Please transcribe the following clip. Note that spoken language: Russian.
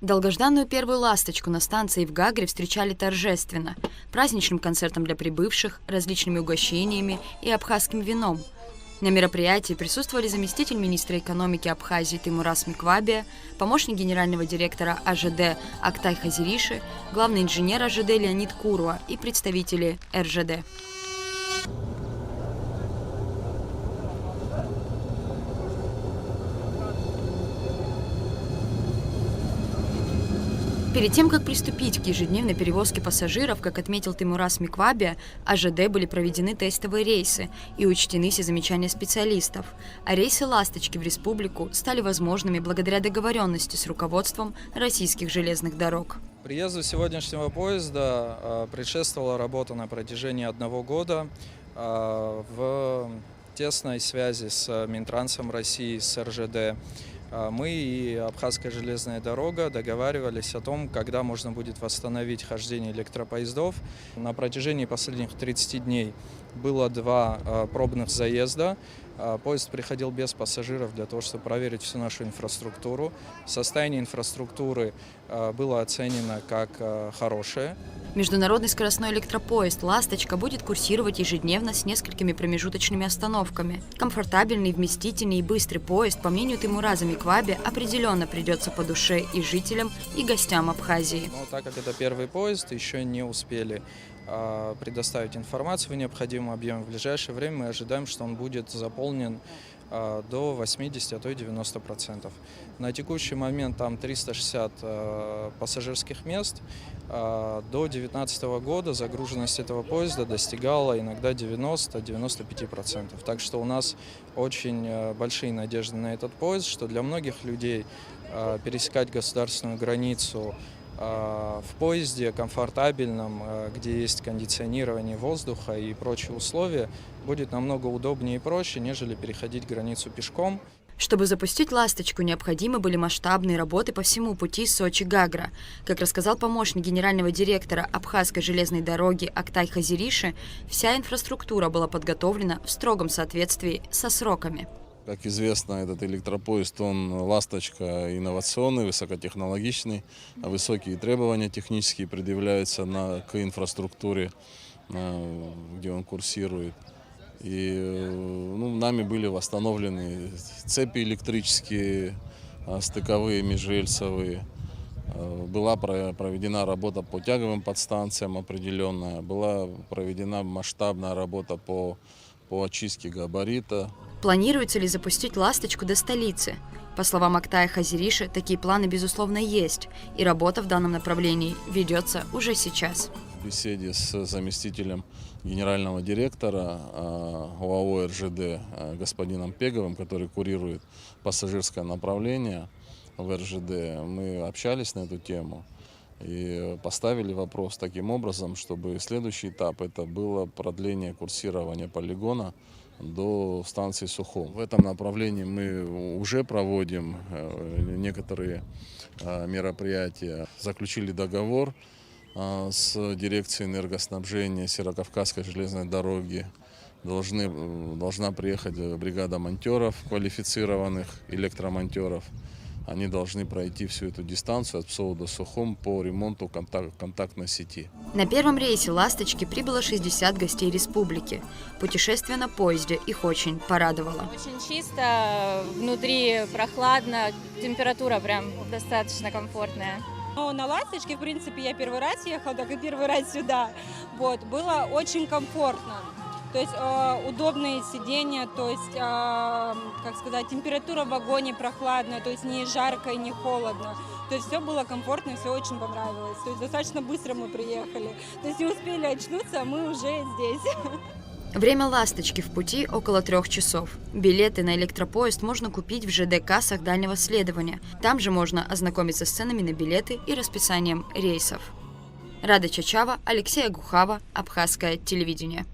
Долгожданную первую «Ласточку» на станции в Гагре встречали торжественно, праздничным концертом для прибывших, различными угощениями и абхазским вином. На мероприятии присутствовали заместитель министра экономики Абхазии Теймурас Миквабия, помощник генерального директора АЖД Актай Хазириши, главный инженер АЖД Леонид Куруа и представители РЖД. Перед тем, как приступить к ежедневной перевозке пассажиров, как отметил Теймурас Миквабия, АЖД были проведены тестовые рейсы и учтены все замечания специалистов. А рейсы «Ласточки» в республику стали возможными благодаря договоренности с руководством российских железных дорог. Приезду сегодняшнего поезда предшествовала работа на протяжении 1 года в тесной связи с Минтрансом России, с РЖД. Мы и Абхазская железная дорога договаривались о том, когда можно будет восстановить хождение электропоездов. На протяжении последних 30 дней было 2 пробных заезда. Поезд приходил без пассажиров для того, чтобы проверить всю нашу инфраструктуру. Состояние инфраструктуры было оценено как хорошее. Международный скоростной электропоезд «Ласточка» будет курсировать ежедневно с несколькими промежуточными остановками. Комфортабельный, вместительный и быстрый поезд, по мнению Теймураза Миквабия, определенно придется по душе и жителям, и гостям Абхазии. Но так как это первый поезд, еще не успели предоставить информацию в необходимом объеме. В ближайшее время мы ожидаем, что он будет заполнен до 80, а то и 90%. На текущий момент там 360 пассажирских мест. До 2019 года загруженность этого поезда достигала иногда 90-95%. Так что у нас очень большие надежды на этот поезд, что для многих людей пересекать государственную границу в поезде комфортабельном, где есть кондиционирование воздуха и прочие условия, будет намного удобнее и проще, нежели переходить границу пешком. Чтобы запустить «Ласточку», необходимы были масштабные работы по всему пути Сочи-Гагра. Как рассказал помощник генерального директора Абхазской железной дороги Актай Хазириши, вся инфраструктура была подготовлена в строгом соответствии со сроками. Как известно, этот электропоезд, он «Ласточка» инновационный, высокотехнологичный, высокие требования технические предъявляются к инфраструктуре, где он курсирует. И нами были восстановлены цепи электрические, стыковые, межрельсовые. Была проведена работа по тяговым подстанциям определенная, была проведена масштабная работа по очистке габарита. Планируется ли запустить «Ласточку» до столицы? По словам Актая Хазириши, такие планы, безусловно, есть, и работа в данном направлении ведется уже сейчас. В беседе с заместителем генерального директора ОАО РЖД господином Пеговым, который курирует пассажирское направление в РЖД, мы общались на эту тему и поставили вопрос таким образом, чтобы следующий этап это было продление курсирования полигона до станции Сухум. В этом направлении мы уже проводим некоторые мероприятия. Заключили договор с дирекцией энергоснабжения Северокавказской железной дороги. Должна приехать бригада монтеров, квалифицированных электромонтеров. Они должны пройти всю эту дистанцию от Псоу до Сухум по ремонту контактной сети. На первом рейсе «Ласточки» прибыло 60 гостей республики. Путешествие на поезде их очень порадовало. Очень чисто, внутри прохладно, температура прям достаточно комфортная. На «Ласточке», в принципе, я первый раз ехала, так и первый раз сюда. Было очень комфортно. То есть удобные сиденья, то есть, как сказать, температура в вагоне прохладная, то есть не жарко и не холодно. То есть все было комфортно, все очень понравилось. То есть достаточно быстро мы приехали. То есть не успели очнуться, а мы уже здесь. Время «Ласточки» в пути около 3 часов. Билеты на электропоезд можно купить в ЖД-кассах дальнего следования. Там же можно ознакомиться с ценами на билеты и расписанием рейсов. Рада Чачава, Алексей Агухава, Абхазское телевидение.